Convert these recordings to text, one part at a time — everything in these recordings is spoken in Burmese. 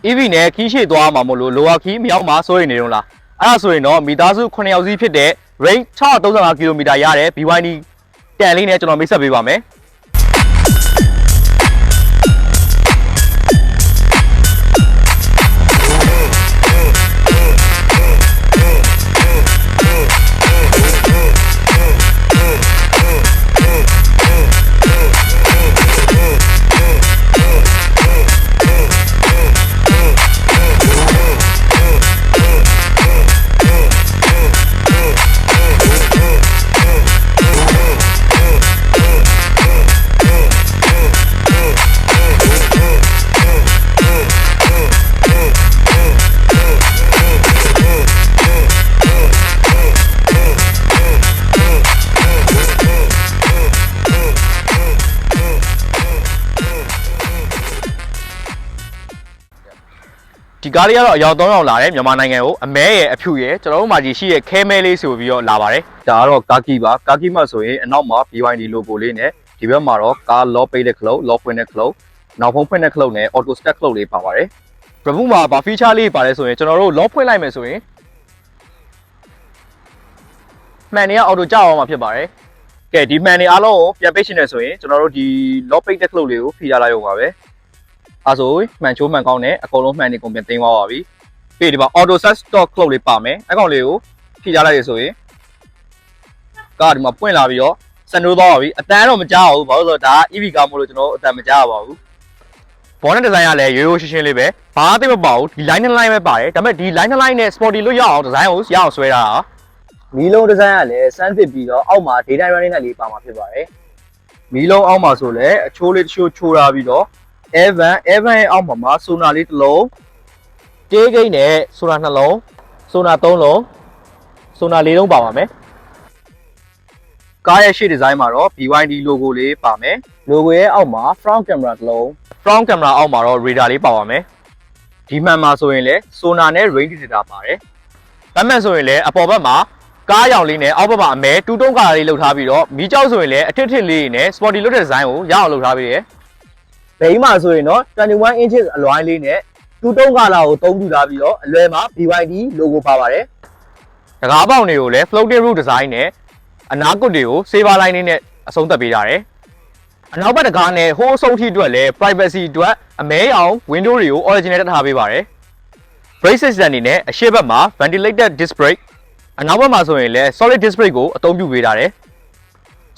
EV နဲ့ခီးရှိသွားမှာမို့လို့လိုဝါခီးမြောက်မှာစိုးရိမ်နေတော့လားအဲ့ဒါဆိုရင်တော့မိသားစု9ယောက်စီးဖြစ်တဲ့ range 635 km ရတဲ့ BYD တန်လေးနဲ့ကျွန်တော်မိတ်ဆက်ပေးပါမယ်ဒီကားလေးကတော့အယောက်3ယောက်လာတယ်မြန်မာနိုင်ငံကိုအမဲရဲ့အဖြူရဲ့ကျွန်တော်တို့မှာကြီးရှိရဲ့ခဲမဲလေးဆိုပြီးတော့လာပါတယ်ဒါကတော့ကာကီပါကာကီမှဆိုရင်အနောက်မှာ BYD logo လေးနဲ့ဒီဘက်မှာတော့ကား lock ပိတ်တဲ့ခလုတ် lock ဖွင့်တဲ့ခလုတ်နောက်ဖုံးဖွင့်တဲ့ခလုတ်နဲ့ auto start ခလုတ်လေးပါပါတယ်ဘယ်မှုမှာဘာ feature လေးပါတယ်ဆိုရင်ကျွန်တော်တို့ lock ဖွင့်လိုက်မယ်ဆိုရင်မှန်နေရ auto ကြောက်အောင်မှာဖြစ်ပါတယ်ကဲဒီမှန်နေအားလုံးကိုပြန်ပိတ်ရှင်းနေဆိုရင်ကျွန်တော်တို့ဒီ lock ပိတ်တဲ့ခလုတ်လေးကိုဖိထားလိုက်ရုံပါပဲအဲ့ဆိုမှန်ချိုးမှန်ကောင်းနဲ့အကုန်လုံးမှန်နေကုန်ပြန်သိမ်းသွားပါပြီပြီးဒီမှာ auto set stop clock လေးပါမယ်အကောင်လေးကိုဖြည့်ထားလိုက်ရဆိုရင်ကားဒီမှာပွင့်လာပြီးတော့စနိုးသွားပါပြီအတန်းတော့မကြားဘူးဘာလို့လဲဆိုတော့ဒါ EV ကားမို့လို့ကျွန်တော်အတန်းမကြားပါဘူးဘောနက်ဒီဇိုင်းကလည်းရိုးရိုးရှင်းရှင်းလေးပဲဘာသိမပါဘူးဒီ line နဲ့ line ပဲပါတယ်ဒါပေမဲ့ဒီ line နဲ့ line နဲ့ sporty လို့ရအောင်ဒီဇိုင်းကိုရအောင်ဆွဲထားတာမီးလုံးဒီဇိုင်းကလည်းစမ်းသစ်ပြီးတော့အောက်မှာ data running နဲ့လေးပါမှာဖြစ်ပါတယ်မီးလုံးအောက်မှာဆိုလည်းအချိုးလေးတချို့ချိုးထားပြီးတော့Evan ရဲ့အောက်မှာဆိုနာလေးတစ်လုံးတေးကိန်းနဲ့ဆိုနာ2လုံးဆိုနာ3လုံးဆိုနာ4လုံးပါပါမယ်ကားရဲ့ရှေ့ဒီဇိုင်းမှာတော့ BYD logo လေးပါမယ် logo ရဲ့အောက်မှာ front camera တစ်လုံး front camera အောက်မှာတော့ radar လေးပါပါမယ်ဒီမှန်မှာဆိုရင်လည်းဆိုနာနဲ့ range detector ပါတယ်ဗတ်မှန်ဆိုရင်လည်းအပေါ်ဘက်မှာကားရောင်လေးနဲ့အောက်ဘက်မှာအမဲတူတုံးကားလေးလှုပ်ထားပြီးတော့မီးကြောက်ဆိုရင်လည်းအထစ်ထစ်လေးနဲ့ sporty လွတ်တဲ့ဒီဇိုင်းကိုရအောင်လှုပ်ထားပြီးရယ်ဘိန်းမှာဆိုရင်တော့21 inches အလွိုင်းလေးနဲ့တူတုံးကာလာကိုသုံးပြထားပြီးတော့အလွယ်မှာ BYD logo ပါပါတယ်။တကားပေါက်တွေကိုလည်း floating roof design နဲ့အနားကွတ်တွေကို saver line လေးနဲ့အဆုံးသတ်ပေးထားတယ်။အနောက်ဘက်တကားနဲ့ဟိုးအဆုံးထိအတွက်လည်း privacy အတွက်အမဲအောင် window တွေကို original တက်ထားပေးပါတယ်။ brake system အနေနဲ့အရှေ့ဘက်မှာ ventilated disc brake အနောက်ဘက်မှာဆိုရင်လည်း solid disc brake ကိုအသုံးပြုပေးထားတယ်။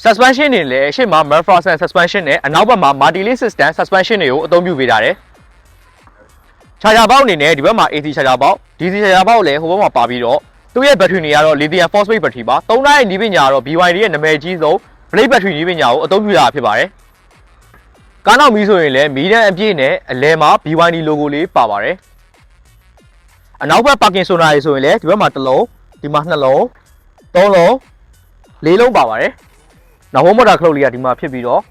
suspension တွေလည်းရှေ့မှာ McPherson suspension နဲ့အနောက်ဘက်မှာ multi-link system suspension တွေကိုအသုံးပြုပေးထားတယ်။ charger ပေါက်အနေနဲ့ဒီဘက်မှာ AC charger ပေါက် DC charger ပေါက်လည်းဟိုဘက်မှာပါပြီးတော့သူ့ရဲ့ battery တွေကတော့ lithium phosphate battery ပါ။သုံးထားတဲ့နည်းပညာကတော့ BYD ရဲ့နာမည်ကြီးဆုံး blade battery နည်းပညာကိုအသုံးပြုရတာဖြစ်ပါတယ်။ကားနောက်မီးဆိုရင်လည်းမီးတန်းအပြည့်နဲ့အလဲမှာ BYD logo လေးပါပါတယ်။အနောက်ဘက် parking zone တွေဆိုရင်လည်းဒီဘက်မှာ1လုံးဒီမှာ2လုံး3လုံး4လုံးပါပါတယ်။နောက်ဘုံမော်တာခလုတ်လေးကဒီမှာဖြစ်ပြီးတော့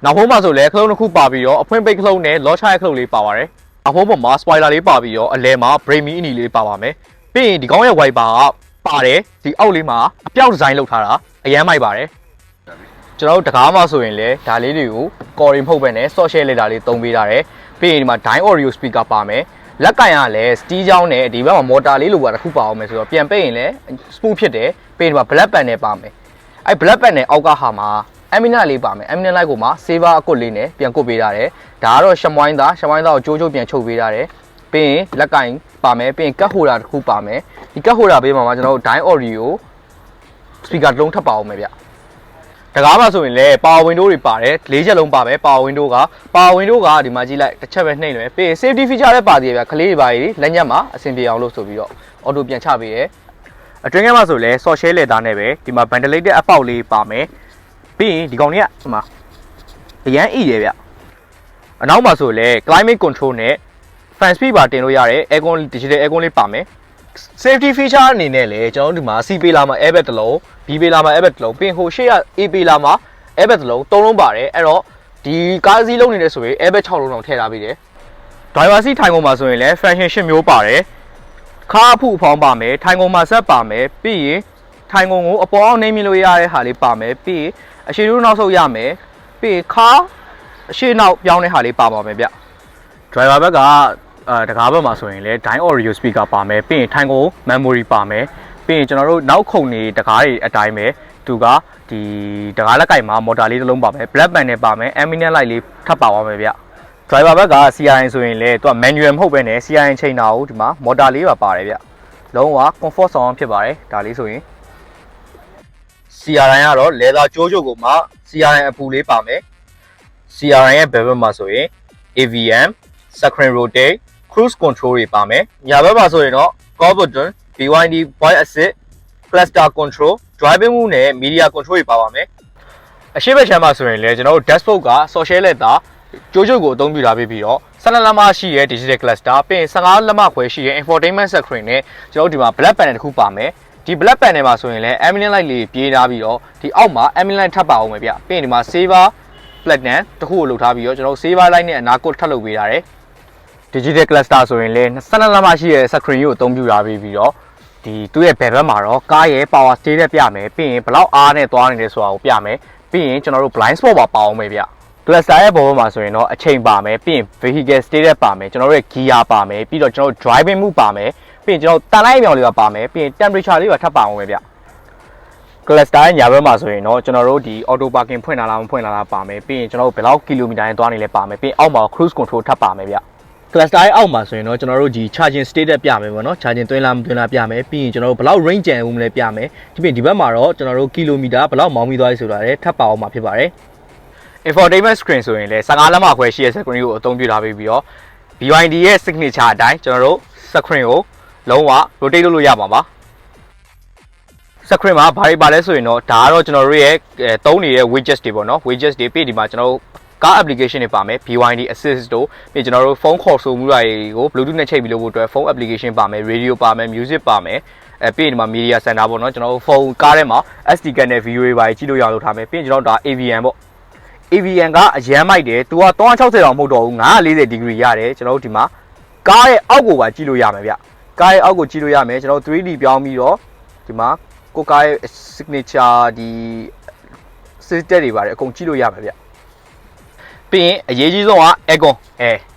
နောက်ဘုံမှာဆိုလည်းခလုတ်တစ်ခုပါပြီးတော့အဖွင့်ပိတ်ခလုတ်နဲ့လော့ချရဲ့ခလုတ်လေးပါပါတယ်။နောက်ဘုံပေါ်မှာ spoiler လေးပါပြီးတော့အလဲမှာ brake mini အနီလေးပါပါမယ်။ပြီးရင်ဒီကောင်းရဲ့ wiper ကပါတယ်ဒီအောက်လေးမှာအပြောက်ဒီဇိုင်းလုပ်ထားတာအရန်မိုက်ပါတယ်။ကျွန်တော်တို့တကားမှာဆိုရင်လည်းဒါလေးတွေကို coring ဖုတ်ပဲနဲ့ social letter လေးသုံးပေးထားတယ်။ပြီးရင်ဒီမှာ Dyne Audio speaker ပါမယ်။လက်ကင်ကလည်း steel ကြောင်းနဲ့ဒီဘက်မှာ motor လေးလိုပါတစ်ခုပါအောင်မယ်ဆိုတော့ပြန်ပိတ်ရင်လည်း smooth ဖြစ်တယ်။ပြီးရင်ဒီမှာ black pan နဲ့ပါမယ်။အဲ black pan နဲ့အောက်ကဟာမှာ Amina လေးပါမယ် Amina လိုက်ကိုမှာ saver အကွတ်လေးနဲ့ပြန်ကုတ်ပေးထားတယ်ဒါကတော့ရှမွိုင်းသားကိုကြိုးကြိုးပြန်ချုပ်ပေးထားတယ်ပြီးရင်လက်ကင်ပါမယ်ပြီးရင်ကတ်ဟိုဒါတစ်ခုပါမယ်ဒီကတ်ဟိုဒါဘေးမှာကျွန်တော်တို့ Dyne Audio speaker တစ်လုံးထပ်ပါအောင်မယ်ဗျတကားမှာဆိုရင်လည်း power window တွေပါတယ်၄ချက်လုံးပါမယ် power window ကဒီမှာကြည့်လိုက်တစ်ချက်ပဲနှိမ့်လွယ်ပြီးရင် safety feature လည်းပါသေးတယ်ဗျခလေးတွေပါကြီးလက်ညက်မှာအဆင်ပြေအောင်လို့ဆိုပြီးတော့ auto ပြန်ချပေးရဲအတွင်းထဲမှာဆိုလည်း social leather နဲ့ပဲဒီမှာ ventilated အပေါက်လေးပါမယ်ပြီးရင်ဒီကောင်လေးကဒီမှာအရန်အိတယ်ဗျအနောက်မှာဆိုလဲ climate control နဲ့ fan speed ပါတင်လို့ရတယ် aircon digital aircon လေးပါမယ် safety feature အနေနဲ့လည်းကျွန်တော်တို့ဒီမှာ C ပေးလာမှာ airbag တစ်လုံး B ပေးလာမှာ airbag တစ်လုံးပြီးရင်ဟိုရှေ့က A ပေးလာမှာ airbag တစ်လုံး3လုံးပါတယ်အဲ့တော့ဒီကားစီးလုံးနေတယ်ဆိုရင် airbag 6လုံးတော့ထည့်ထားပေးတယ် driver seat ထိုင်ကုန်မှာဆိုရင်လည်း function 10မျိုးပါတယ်ခါအဖူအဖောင်းပါမယ်ထိုင်ကုန်မှာဆက်ပါမယ်ပြီးရင်ထိုင်ကုန်ကိုအပေါ်အောင်နှိမ့်မြလို့ရတဲ့ဟာလေးပါမယ်ပြီးရင်အရှိတို့နောက်ဆုတ်ရမယ်ပြီးရင်ခါအရှိနောက်ပြောင်းတဲ့ဟာလေးပါပါမယ်ဗျ driver ဘက်ကတကားဘက်မှာဆိုရင်လည်း Dyn Audio speaker ပါမယ်ပြီးရင် Tango memory ပါမယ်ပြီးရင်ကျွန်တော်တို့နောက်ခုံနေတကားတွေအတိုင်းပဲသူကဒီတကားလက်ကိုက်မှာ motor လေးတစ်လုံးပါမယ် black band နဲ့ပါမယ် ambient light လေးထပ်ပါသွားမယ်ဗျ driver ဘက်က CRN ဆိုရင်လည်းသူက manual မဟုတ်ဘဲနဲ့ CRN ချိန်တာကိုဒီမှာ motor လေးပါပါတယ်ဗျလုံးဝ comfort sound ဖြစ်ပါတယ်ဒါလေးဆိုရင် CRN ကတော့ leather ကြိုးချုပ်ကိုမှ CRN အပူလေးပါမယ် CRN ရဲ့ဘယ်ဘက်မှာဆိုရင် AVM screen rotate cruise control တွေပါမယ်ညာဘက်မှာဆိုရင်တော့ core button BYD voice assist cluster control driving mode နဲ့ media control တွေပါပါမယ်အရှိဘက်ချမ်းမှာဆိုရင်လည်းကျွန်တော်တို့ dashboard က social လက်သားကြိုးချုပ်ကိုအသုံးပြုထားပြီးတော့12လက်မရှိရဲ့ digital cluster ပြီးရင်15လက်မခွဲရှိရဲ့ infotainment screen နဲ့ကျွန်တော်တို့ဒီမှာ black panel တစ်ခုပါမယ်ဒီ black panel မှာဆိုရင်လည်း ambient light လေးပြေးထားပြီးတော့ဒီအောက်မှာ ambient light ထပ်ပါအောင်ပဲဗျပြီးရင်ဒီမှာ saver platinum တစ်ခုကိုလုပ်ထားပြီးတော့ကျွန်တော်တို့ saver light နဲ့အနာကိုထပ်လုပ်ပေးထားတယ် digital cluster ဆိုရင်လည်း12လက်မရှိရဲ့ screen ကိုအသုံးပြုထားပြီးတော့ဒီသူ့ရဲ့ဘယ်ဘက်မှာတော့ကားရဲ့ power state ပြမယ်ပြီးရင်ဘယ်လောက်အားနဲ့သွားနေလဲဆိုတာကိုပြမယ်ပြီးရင်ကျွန်တော်တို့ blind spot ပါအောင်မယ်ဗျ cluster ရဲ့ဘောမှာဆိုရင်တော့အချိန်ပါမယ်ပြီးရင် vehicle state ပါမယ်ကျွန်တော်တို့ရဲ့ gear ပါမယ်ပြီးတော့ကျွန်တော်တို့ driving mode ပါမယ်ပြီးရင်ကျွန်တော်တန်လိုက်အမြောင်လေးပါမယ်ပြီးရင် temperature လေးပါထပ်ပါအောင်ပဲဗျ cluster ရဲ့ညာဘက်မှာဆိုရင်တော့ကျွန်တော်တို့ဒီ auto parking ဖွင့်လာလားမဖွင့်လာလားပါမယ်ပြီးရင်ကျွန်တော်တို့ဘယ်လောက်ကီလိုမီတာနဲ့သွားနေလဲပါမယ်ပြီးရင်အောက်မှာ cruise control ထပ်ပါမယ်ဗျ cluster ရဲ့အောက်မှာဆိုရင်တော့ကျွန်တော်တို့ဒီ charging state ပြမယ်ပေါ့နော် charging သွင်းလားမသွင်းလားပြမယ်ပြီးရင်ကျွန်တော်တို့ဘယ်လောက် range ကျန်ဦးမလဲပြမယ်ဒီပြင်ဒီဘက်မှာတော့ကျွန်တော်တို့ကီလိုမီတာဘယ်လောက်မောင်းပြီးသွားပြီဆိုတာလည်းထပ်ပါအောင်မှာဖြစ်ပါတယ် infotainment screen ဆိုရင်လည်း15လက်မခွဲရှိတဲ့ screen ကိုအသုံးပြုထားပြီးတော့ BYD ရဲ့ signature အတိုင်းကျွန်တော်တို့ screen ကိုလုံးဝ rotate လုပ်လို့ရပါပါ screen မှာဘာတွေပါလဲဆိုရင်တော့ဒါကတော့ကျွန်တော်တို့ရဲ့သုံးနေတဲ့ widgets တွေပေါ့နော် widgets တွေပြီးဒီမှာကျွန်တော်တို့ကား application တွေပါမယ် BYD assist တို့ပြီးကျွန်တော်တို့ဖုန်းခေါ်ဆိုမှုတွေကို Bluetooth နဲ့ချိတ်ပြီးလုပ်ဖို့အတွက်ဖုန်း application ပါမယ် radio ပါမယ် music ပါမယ်ပြီးဒီမှာ media center ပေါ့နော်ကျွန်တော်တို့ဖုန်းကားထဲမှာ SD card နဲ့ video တွေပါကြည့်လို့ရအောင်လုပ်ထားမယ်ပြီးကျွန်တော်တို့ဒါ AVM ပေါ့ AVM ကအရန်မိုက်တယ်သူက360တောင်မဟုတ်တော့ဘူး940 degree ရတယ်ကျွန်တော်တို့ဒီမှာကားရဲ့အောက်ကိုပါကြည့်လို့ရမယ်ဗျကားရဲ့အောက်ကိုကြည့်လို့ရမယ်ကျွန်တော် 3D ပြောင်းပြီးတော့ဒီမှာကိုကားရဲ့ signature ဒီ system တွေပါတယ်အကုန်ကြည့်လို့ရမယ်ဗျပြီးရင်အရေးကြီးဆုံးက aircon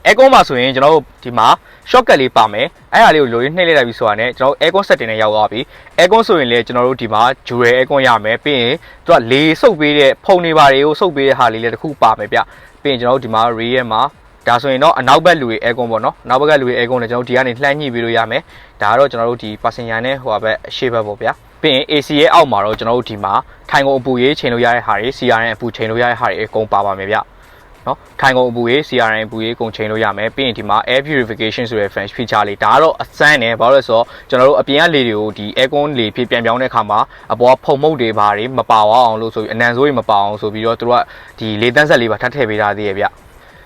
aircon မှာဆိုရင်ကျွန်တော်တို့ဒီမှာ shortcut လေးပါမယ်အဲ့ဒါလေးကိုလိုရင်းနှိမ့်လိုက်ပြီးဆိုတာနဲ့ကျွန်တော် aircon setting နဲ့ရောက်သွားပြီ aircon ဆိုရင်လည်းကျွန်တော်တို့ဒီမှာ dual aircon ရမယ်ပြီးရင်သူကလေစုပ်ပေးတဲ့ဖုန်တွေပါတွေကိုစုပ်ပေးတဲ့ဟာလေးလည်းတစ်ခုပါမယ်ဗျပြီးရင်ကျွန်တော်တို့ဒီမှာ rear မှာဒါဆိုရင်တော့အနောက်ဘက်လူတွေ aircon ပေါ့နော်နောက်ဘက်ကလူတွေ aircon နဲ့ကျွန်တော်ဒီကနေလှမ်းညှိပေးလို့ရမယ်ဒါကတော့ကျွန်တော်တို့ဒီ passenger နဲ့ဟိုဘက်အရှေ့ဘက်ပေါ့ဗျာပြီးရင် AC ရဲ့အောက်မှာတော့ကျွန်တော်တို့ဒီမှာထိုင်ကုန်အပူရေးချိန်လို့ရတဲ့ဟာတွေ CRN အပူချိန်လို့ရတဲ့ဟာတွေအကုန်ပါပါမယ်ဗျနော်ထိုင်ကုန်အပူရေး CRN အပူရေးကုန်ချိန်လို့ရမယ်ပြီးရင်ဒီမှာ air purification ဆိုတဲ့ feature လေးဒါကတော့အစမ်းတယ်ဘာလို့လဲဆိုတော့ကျွန်တော်တို့အပြင်ကလေတွေကိုဒီ aircon လေဖြစ်ပြန်ပြောင်းတဲ့အခါမှာအပေါ်ကဖုံမှုတ်တွေဘာတွေမပါအောင်လို့ဆိုပြီးအနံဆိုးတွေမပါအောင်ဆိုပြီးတော့သူတို့ကဒီလေတန်းဆက်လေးပါထပ်ထည့်ပေးထားသေးရဲ့ဗျ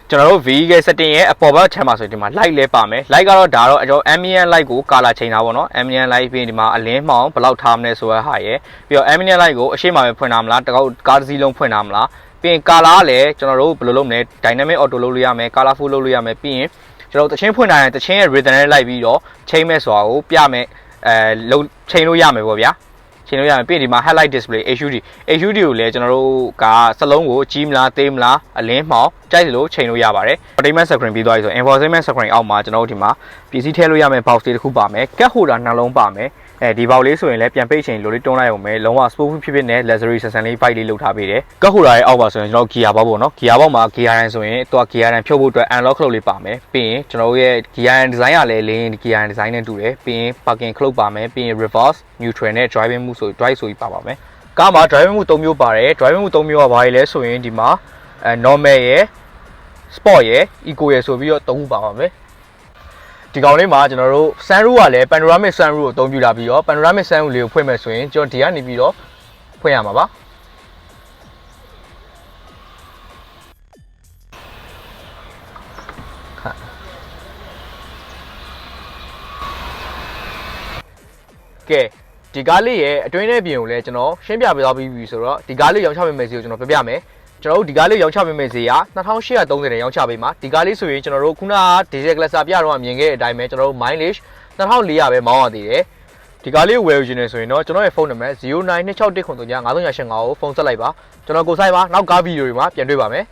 ကျွန်တော်တို့ vehicle setting ရဲ့အပေါ်ဘက်ထဲမှာဆိုဒီမှာ light လဲပါမယ် light ကတော့ဒါတော့ကျွန်တော် ambient light ကို color ချိန်တာပေါ့နော် ambient light ပြီးရင်ဒီမှာအလင်းမှောင်ဘယ်လောက်ထားမလဲဆိုတဲ့ဟာရယ်ပြီးတော့ ambient light ကိုအရှိမပဲဖွင့်ထားမလားတကောက်ကားတစ်စီးလုံးဖွင့်ထားမလားပြီးရင် color ကလည်းကျွန်တော်တို့ဘယ်လိုလုပ်မလဲ dynamic auto လုပ်လို့ရမယ် colorful လုပ်လို့ရမယ်ပြီးရင်ကျွန်တော်တို့တချင်းဖွင့်ထားရင်တချင်းရဲ့ rhythm နဲ့လိုက်ပြီးတော့ချိန်မဲ့ဆိုတာကိုပြမယ်လုံးချိန်လို့ရမယ်ပေါ့ဗျာချိန်လို့ရမယ်ပြီးရင်ဒီမှာ headlight display HUD ကိုလည်းကျွန်တော်တို့ကစလုံးကိုကြီးမလားသေးမလားအလင်းမှောင်ကြိုက်လို့ချိန်လို့ရပါတယ် infotainment screen ပြီးသွားပြီဆို infotainment screen အောက်မှာကျွန်တော်တို့ဒီမှာပစ္စည်းထည့်လို့ရမယ် box တွေတစ်ခုပါမယ် cat holder နှလုံးပါမယ်ဒီဘောက်လေးဆိုရင်လည်းပြန်ပိတ်ချိန်လိုလေးတွန်းလိုက်အောင်မယ်လုံးဝ sport ဖြစ်ဖြစ်နဲ့ luxury ဆန်ဆန်လေး bike လေးလုပ်ထားပေးတယ် cat holder ရဲ့အောက်ပါဆိုရင်ကျွန်တော် gear box ပေါ့နော် gear box မှာ gear line ဆိုရင်သူက gear line ဖြုတ်ဖို့အတွက် unlock လုပ်လေးပါမယ်ပြီးရင်ကျွန်တော်တို့ရဲ့ gear line design ကလည်း lane gear line design နဲ့တူတယ်ပြီးရင် parking clock ပါမယ်ပြီးရင် reverse neutral နဲ့ driving mode ဆို drive ဆိုပြီးပါပါမယ်ကားမှာ driving mode 3မျိုးပါတယ် driving mode 3မျိုးကဘာလဲလဲဆိုရင်ဒီမှာ normal ရယ် sport ရယ် eco ရယ်ဆိုပြီးတော့3ခုပါပါမယ်ဒီကောင်လေးမှာကျွန်တော်တို့ sunroof ကလည်း panoramic sunroof ကိုအသုံးပြုလာပြီးတော့ panoramic sunroof လေးကိုဖွင့်မယ်ဆိုရင်ကျွန်တော်ဒီကနေပြီးတော့ဖွင့်ရမှာပါကဲဒီကားလေးရဲ့အတွင်းထဲပြင်ကိုလည်းကျွန်တော်ရှင်းပြပေးသွားပြီးပြီဆိုတော့ဒီကားလေးရောင်းချပေးမယ်စီကိုကျွန်တော်ပြပြမယ်ကျွန်တော်တို့ဒီကားလေးရောင်းချပေးမယ်စီက2830နဲ့ရောင်းချပေးမှာဒီကားလေးဆိုရင်ကျွန်တော်တို့ခုနက diesel cluster ပြတော့မြင်ခဲ့တဲ့အတိုင်းပဲကျွန်တော်တို့ mileage 2400ပဲမောင်းရသေးတယ်ဒီကားလေးကိုဝယ်ယူခြင်းနေဆိုရင်တော့ကျွန်တော်ရဲ့ဖုန်းနံပါတ်0926195385ကိုဖုန်းဆက်လိုက်ပါကျွန်တော်ကိုဆိုင်ပါနောက်ကားဗီဒီယိုတွေမှာပြန်တွေ့ပါမယ်